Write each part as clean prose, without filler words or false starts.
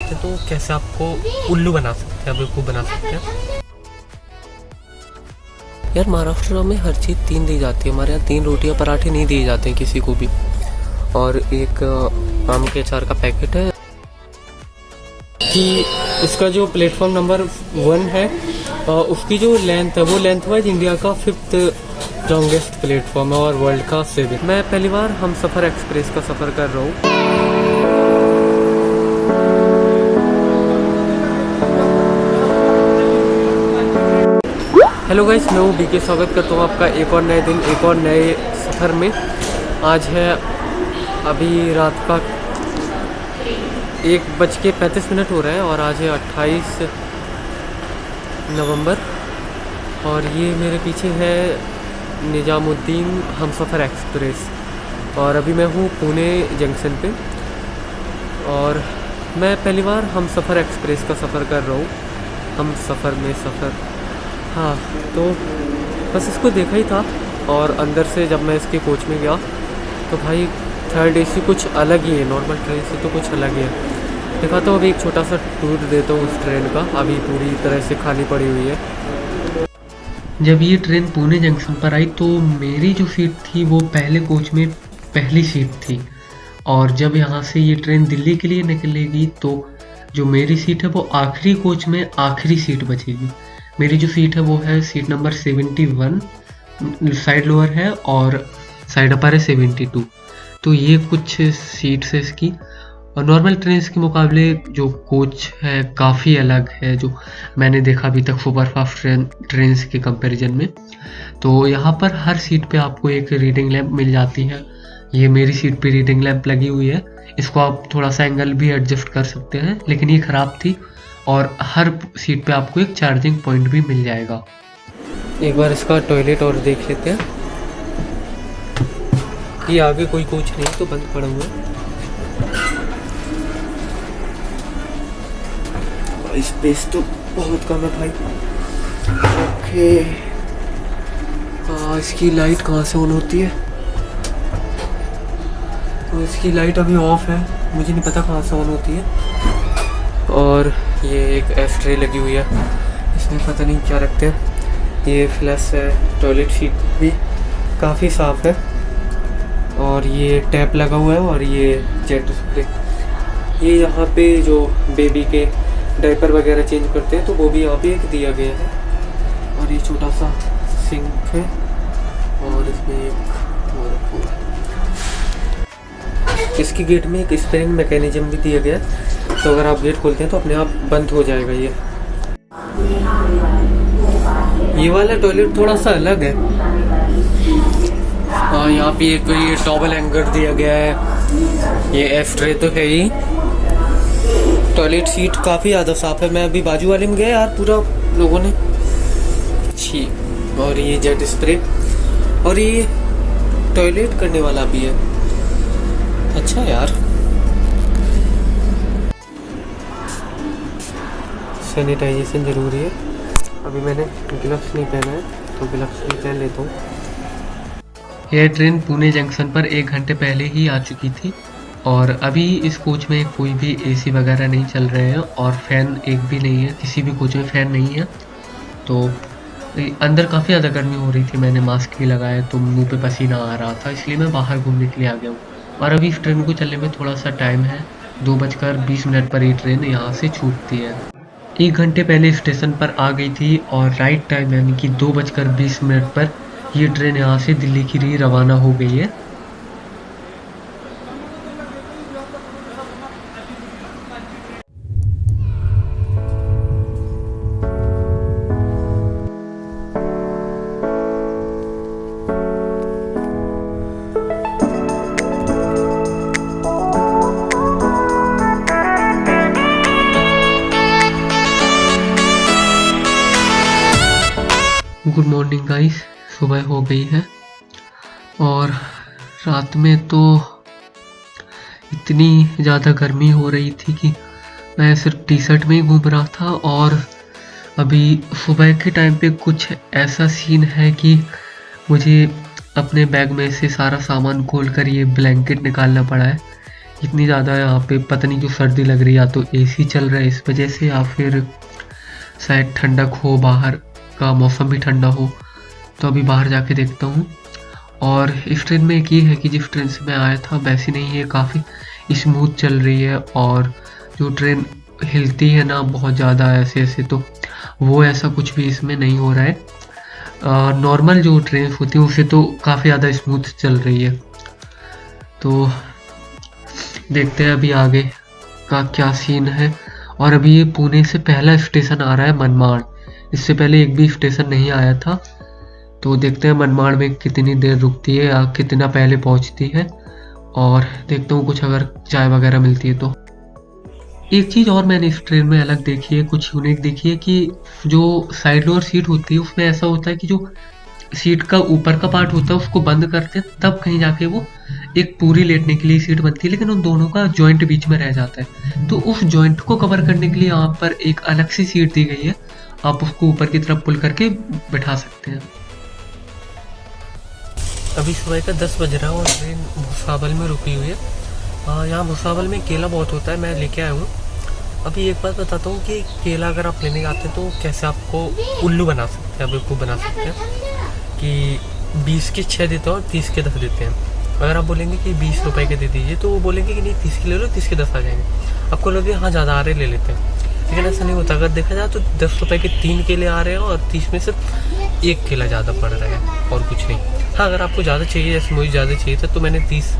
सकते हैं, तो कैसे आपको उल्लू बना सकते हैं, बेवकूफ़ बना सकते हैं। यार महाराष्ट्र में हर चीज़ 3 दी जाती है, हमारे यहाँ 3 रोटियाँ पराठे नहीं दिए जाते हैं किसी को भी। और एक आम के अचार का पैकेट है कि इसका जो प्लेटफॉर्म नंबर 1 है उसकी जो लेंथ है वो लेंथ वाइज इंडिया का 5th लॉन्गेस्ट प्लेटफॉर्म है और वर्ल्ड का 7th। मैं पहली बार हमसफ़र एक्सप्रेस का सफ़र कर रहा हूँ। हेलो गाइस, मैं हूँ बीके। स्वागत करता हूँ आपका एक और नए दिन, एक और नए सफ़र में। आज है अभी रात का 1:35 हो रहा है और आज है 28 नवंबर और ये मेरे पीछे है निजामुद्दीन हमसफ़र एक्सप्रेस और अभी मैं हूँ पुणे जंक्शन पे और मैं पहली बार हमसफ़र एक्सप्रेस का सफ़र कर रहा हूँ। हम सफ़र में सफ़र, हाँ, तो बस इसको देखा ही था और अंदर से जब मैं इसके कोच में गया तो भाई 3rd AC कुछ अलग ही है, नॉर्मल ट्रेन से तो कुछ अलग ही है। देखा तो अभी एक छोटा सा टूर देता हूँ उस ट्रेन का, अभी पूरी तरह से खाली पड़ी हुई है। जब ये ट्रेन पुणे जंक्शन पर आई तो मेरी जो सीट थी वो पहले कोच में पहली सीट थी और जब यहाँ से ये ट्रेन दिल्ली के लिए निकलेगी तो जो मेरी सीट है वो आखिरी कोच में आखिरी सीट बचेगी। मेरी जो सीट है वो है सीट नंबर 71, साइड लोअर है और साइड अपर है 72। तो ये कुछ सीट्स है इसकी और नॉर्मल ट्रेन के मुकाबले जो कोच है काफ़ी अलग है जो मैंने देखा अभी तक सुपरफास्ट ट्रेन्स के कंपैरिजन में। तो यहाँ पर हर सीट पे आपको एक रीडिंग लैंप मिल जाती है। ये मेरी सीट पे रीडिंग लैंप लगी हुई है, इसको आप थोड़ा सा एंगल भी एडजस्ट कर सकते हैं, लेकिन ये ख़राब थी। और हर सीट पे आपको एक चार्जिंग पॉइंट भी मिल जाएगा। एक बार इसका टॉयलेट और देख लेते हैं। ये आगे कोई कोच नहीं तो बंद पड़ा हुआ है। स्पेस तो बहुत कम है भाई। ओके, इसकी लाइट कहाँ से ऑन होती है? तो इसकी लाइट अभी ऑफ है, मुझे नहीं पता कहाँ से ऑन होती है। और ये एक एस्ट्रे लगी हुई है, इसमें पता नहीं क्या रखते हैं। ये फ्लैश है, टॉयलेट सीट भी काफ़ी साफ़ है और ये टैप लगा हुआ है और ये जेट स्प्रे। ये यहाँ पे जो बेबी के डायपर वगैरह चेंज करते हैं तो वो भी यहाँ पे एक दिया गया है। और ये छोटा सा सिंक है और इसमें एक इसकी गेट में एक स्प्रिंग मैकेनिज्म भी दिया गया है, तो अगर आप गेट खोलते हैं तो अपने आप बंद हो जाएगा। ये वाला टॉयलेट थोड़ा सा अलग है और यहाँ पे एक ये टॉवल हैंगर दिया गया है। ये एस्ट्रे तो है ही। टॉयलेट सीट काफ़ी ज़्यादा साफ है। मैं अभी बाजू वाले में गया यार, पूरा लोगों ने छी। और ये जेट स्प्रे और ये टॉयलेट करने वाला भी है। अच्छा यार, सैनिटाइजेशन ज़रूरी है। अभी मैंने ग्लव्स नहीं पहना है तो ग्लव्स भी पहन लेता हूँ। यह ट्रेन पुणे जंक्शन पर 1 घंटे पहले ही आ चुकी थी और अभी इस कोच में कोई भी AC वगैरह नहीं चल रहे हैं और फ़ैन एक भी नहीं है, किसी भी कोच में फ़ैन नहीं है। तो अंदर काफ़ी ज़्यादा गर्मी हो रही थी, मैंने मास्क भी लगाया तो मुंह पे पसीना आ रहा था, इसलिए मैं बाहर घूमने के लिए आ गया हूँ। और अभी इस ट्रेन को चलने में थोड़ा सा टाइम है, 2:20 पर ये ट्रेन यहाँ से छूटती है। 1 घंटे पहले स्टेशन पर आ गई थी और राइट टाइम यानी कि 2:20 पर ये ट्रेन यहाँ से दिल्ली के लिए रवाना हो गई है। गुड मॉर्निंग गाइस, सुबह हो गई है और रात में तो इतनी ज़्यादा गर्मी हो रही थी कि मैं सिर्फ टी-शर्ट में ही घूम रहा था। और अभी सुबह के टाइम पे कुछ ऐसा सीन है कि मुझे अपने बैग में से सारा सामान खोलकर ये ब्लैंकेट निकालना पड़ा है। इतनी ज़्यादा यहाँ पे पता नहीं क्यों सर्दी लग रही है, या तो एसी चल रहा है इस वजह से, या फिर शायद ठंडक हो, बाहर का मौसम भी ठंडा हो। तो अभी बाहर जाके देखता हूँ। और इस ट्रेन में एक ये है कि जिस ट्रेन से मैं आया था वैसी नहीं है, काफ़ी स्मूथ चल रही है। और जो ट्रेन हिलती है ना बहुत ज़्यादा ऐसे ऐसे, तो वो ऐसा कुछ भी इसमें नहीं हो रहा है। नॉर्मल जो ट्रेन होती है उससे तो काफ़ी ज़्यादा स्मूथ चल रही है। तो देखते हैं अभी आगे का क्या सीन है। और अभी ये पुणे से पहला स्टेशन आ रहा है मनमाड़, इससे पहले एक भी स्टेशन नहीं आया था। तो देखते हैं मनमाड़ में कितनी देर रुकती है या कितना पहले पहुंचती है, और देखता हूँ कुछ अगर चाय वगैरह मिलती है तो। एक चीज़ और मैंने इस ट्रेन में अलग देखी है, कुछ यूनिक देखी है, कि जो साइड लोअर सीट होती है उसमें ऐसा होता है कि जो सीट का ऊपर का पार्ट होता है उसको बंद करते हैं, तब कहीं जाके वो एक पूरी लेटने के लिए सीट बनती है, लेकिन उन दोनों का जॉइंट बीच में रह जाता है। तो उस जॉइंट को कवर करने के लिए यहाँ पर एक अलग सी सीट दी गई है, आप उसको ऊपर की तरफ पुल करके बैठा सकते हैं। अभी सुबह का 10 बज रहा है और ट्रेन भुसावल में रुकी हुई है। यहाँ भुसावल में केला बहुत होता है, मैं लेके आया हूँ। अभी एक बात बताता हूँ कि केला अगर आप लेने आते हैं तो कैसे आपको उल्लू बना सकते हैं, बेवकूफ़ बना सकते हैं कि 20 के 6 देते हैं और 30 के 10 देते हैं। अगर आप बोलेंगे कि 20 रुपए के दे दीजिए तो वो बोलेंगे कि नहीं 30 के ले लो, 30 के 10 आ जाएंगे। आपको लगे हाँ ज़्यादा आ रहे ले लेते हैं, लेकिन ऐसा नहीं होता। अगर देखा जाए तो 10 रुपए के 3 केले आ रहे हैं और 30 में सिर्फ 1 केला ज़्यादा पड़ रहा है और कुछ नहीं। हाँ अगर आपको ज़्यादा चाहिए, जैसे मुझे ज़्यादा चाहिए था तो मैंने 30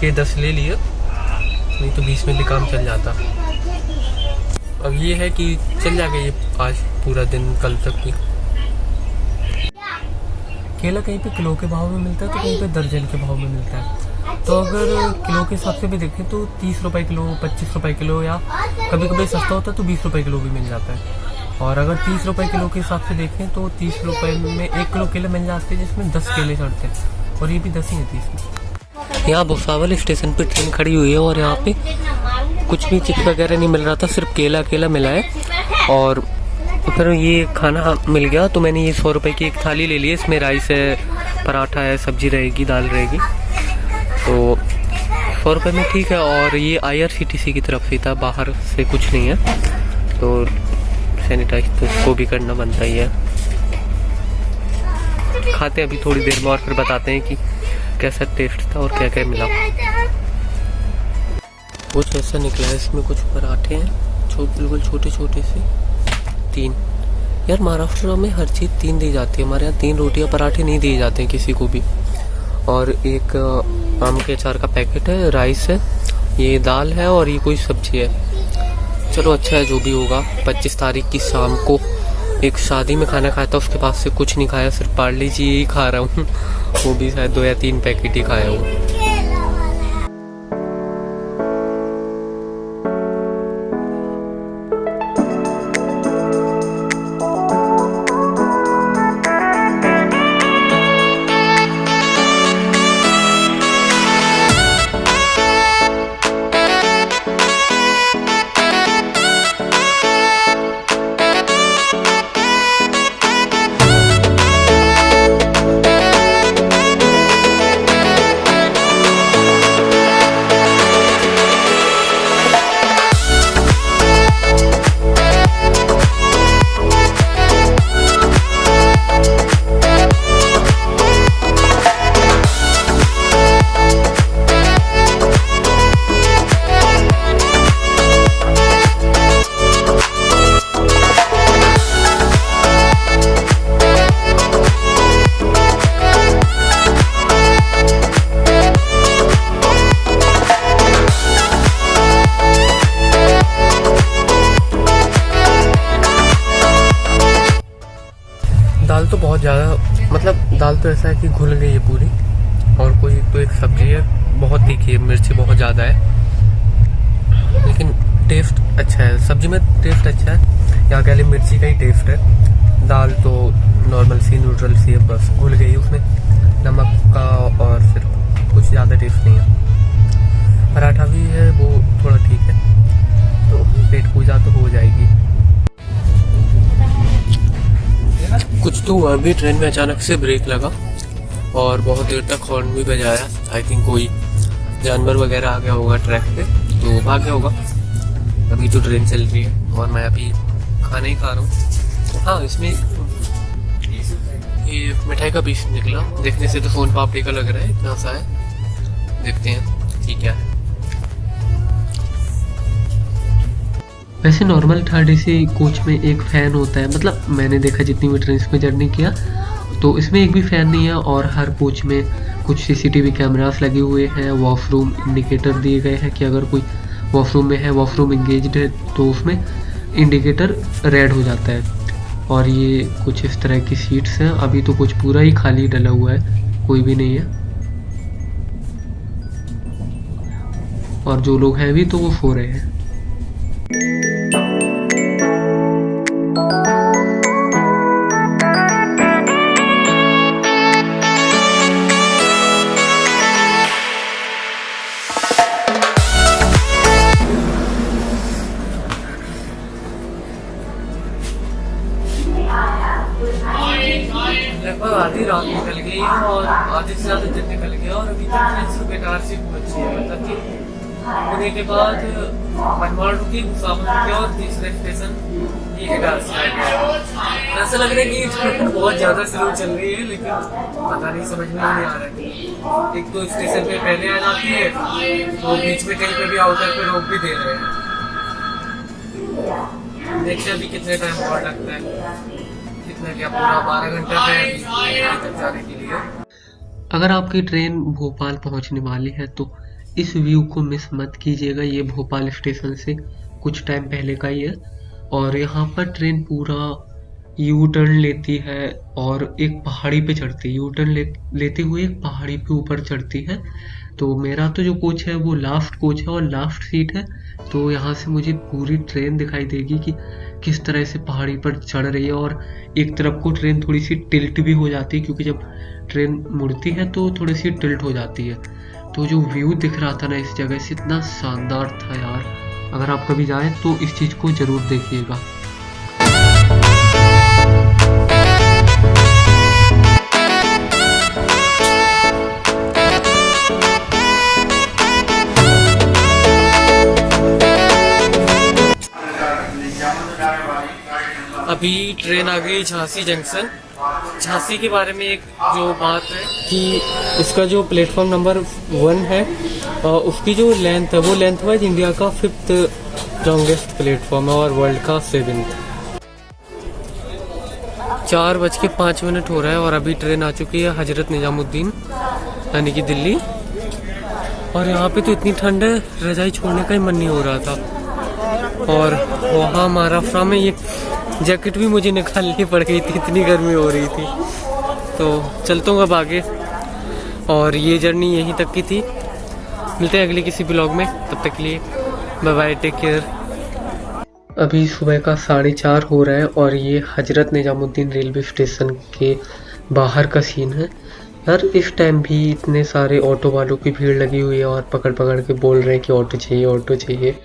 के 10 ले लिए, नहीं तो 20 में भी काम चल जाता। अब ये है कि चल जाएगा ये आज पूरा दिन, कल तक भी। केला कहीं पे किलो के भाव में मिलता है तो कहीं पे दर्जन के भाव में मिलता है। तो अगर किलो के हिसाब से भी देखें तो 30 रुपए किलो, 25 रुपए किलो, या कभी कभी सस्ता होता है तो 20 रुपए किलो भी मिल जाता है। और अगर 30 रुपए किलो के हिसाब से देखें तो 30 रुपए में 1 किलो केले मिल जाते हैं, जिसमें 10 केले चढ़ते हैं, और ये भी 10 ही है 30 में। यहाँ भुसावल स्टेशन पर ट्रेन खड़ी हुई है और यहाँ पे कुछ भी चिप्स वगैरह नहीं मिल रहा था, सिर्फ केला केला मिला है। और फिर ये खाना मिल गया तो मैंने ये 100 रुपए की एक थाली ले ली है। इसमें राइस है, पराठा है, सब्जी रहेगी, दाल रहेगी, तो 100 रुपये में ठीक है। और ये IRCTC की तरफ से था, बाहर से कुछ नहीं है, तो सैनिटाइज तो इसको भी करना बनता ही है। खाते हैं अभी थोड़ी देर में और फिर बताते हैं कि कैसा टेस्ट था और क्या क्या मिला। कुछ ऐसा निकला है, इसमें कुछ पराठे हैं, बिल्कुल छोटे छोटे से 3। यार महाराष्ट्र में हर चीज़ 3 दी जाती है, हमारे यहाँ 3 रोटियाँ पराठे नहीं दिए जाते हैं किसी को भी। और एक आम के अचार का पैकेट है, राइस है, ये दाल है और ये कोई सब्जी है। चलो अच्छा है जो भी होगा। 25 तारीख की शाम को एक शादी में खाना खाया था, उसके बाद से कुछ नहीं खाया, सिर्फ पार्ले जी ही खा रहा हूँ वो भी शायद 2 या 3 पैकेट ही खाया हूँ। दाल तो बहुत ज़्यादा, मतलब दाल तो ऐसा है कि घुल गई है पूरी, और कोई तो एक सब्जी है बहुत तीखी है, मिर्ची बहुत ज़्यादा है, लेकिन टेस्ट अच्छा है। सब्जी में टेस्ट अच्छा है, यहाँ के लिए मिर्ची का ही टेस्ट है। दाल तो नॉर्मल सी न्यूट्रल सी है, बस घुल गई, उसमें नमक का और फिर कुछ ज़्यादा टेस्ट नहीं है। पराठा भी है वो थोड़ा ठीक है, तो पेट पूजा तो हो जाएगी। कुछ तो हुआ भी, ट्रेन में अचानक से ब्रेक लगा और बहुत देर तक हॉर्न भी बजाया। आई थिंक कोई जानवर वगैरह आ गया होगा ट्रैक पे तो भाग गया होगा। अभी तो ट्रेन चल रही है और मैं अभी खाना ही खा रहा हूँ। हाँ, इसमें ये मिठाई का पीस निकला, देखने से तो सोन पापड़ी का लग रहा है, इतना सा है, देखते हैं ठीक है। वैसे नॉर्मल थर्ड एसी कोच में एक फ़ैन होता है, मतलब मैंने देखा जितनी भी ट्रेन में जर्नी किया तो इसमें एक भी फ़ैन नहीं है। और हर कोच में कुछ सीसीटीवी कैमरास लगे हुए हैं, वॉशरूम इंडिकेटर दिए गए हैं कि अगर कोई वॉशरूम में है, वॉशरूम इंगेज्ड है तो उसमें इंडिकेटर रेड हो जाता है। और ये कुछ इस तरह की सीट्स हैं। अभी तो कुछ पूरा ही खाली डला हुआ है, कोई भी नहीं है। और जो लोग हैं अभी तो वो सो रहे हैं। लगभग आधी रात निकल गई है और आधे से ज़्यादा दिन निकल गया और अभी तक ट्रेन से बेकार से पहुंची है। मतलब कि पुणे के बाद मनमाड़ रुकी, भुसावल रुकी और तीसरे स्टेशन ये इटारसी आ गया। ऐसा लग रहा है कि ट्रेन बहुत ज़्यादा स्लो चल रही है, लेकिन पता नहीं, समझ में नहीं आ रहा है। एक तो स्टेशन पे पहले आ जाती है तो बीच में कहीं पे भी आउटर पे रोक भी दे रहे हैं। देखते हैं अभी कितने टाइम और लगता है, कितना क्या पूरा 12 घंटा है अभी तक जाने के लिए। अगर आपकी ट्रेन भोपाल पहुंचने वाली है तो इस व्यू को मिस मत कीजिएगा। ये भोपाल स्टेशन से कुछ टाइम पहले का ही है और यहाँ पर ट्रेन पूरा यू टर्न लेती है और एक पहाड़ी पे चढ़ती है। यू टर्न लेते हुए एक पहाड़ी पे ऊपर चढ़ती है। तो मेरा तो जो कोच है वो लास्ट कोच है और लास्ट सीट है, तो यहाँ से मुझे पूरी ट्रेन दिखाई देगी कि किस तरह से पहाड़ी पर चढ़ रही है। और एक तरफ को ट्रेन थोड़ी सी टिल्ट भी हो जाती है, क्योंकि जब ट्रेन मुड़ती है तो थोड़ी सी टिल्ट हो जाती है। तो जो व्यू दिख रहा था ना इस जगह से, इतना शानदार था यार। अगर आप कभी जाएं तो इस चीज़ को ज़रूर देखिएगा। अभी ट्रेन आ गई झांसी जंक्शन। झांसी के बारे में एक जो बात है कि इसका जो प्लेटफॉर्म नंबर 1 है उसकी जो लेंथ है वो लेंथ वाइज इंडिया का 5th लॉन्गेस्ट प्लेटफॉर्म है और वर्ल्ड का 7th। 4:05 हो रहा है और अभी ट्रेन आ चुकी है हजरत निजामुद्दीन यानी कि दिल्ली। और यहाँ पे तो इतनी ठंड है, रजाई छोड़ने का ही मन नहीं हो रहा था। और वहाँ महाराष्ट्र में ये जैकेट भी मुझे निकालनी पड़ गई थी, इतनी गर्मी हो रही थी। तो चलता हूँ अब आगे और ये जर्नी यहीं तक की थी। मिलते हैं अगले किसी ब्लॉग में, तब तक के लिए बाय बाय, टेक केयर। अभी सुबह का 4:30 हो रहा है और ये हजरत निजामुद्दीन रेलवे स्टेशन के बाहर का सीन है। यार इस टाइम भी इतने सारे ऑटो वालों की भीड़ लगी हुई है और पकड़ पकड़ के बोल रहे हैं कि ऑटो चाहिए ऑटो चाहिए।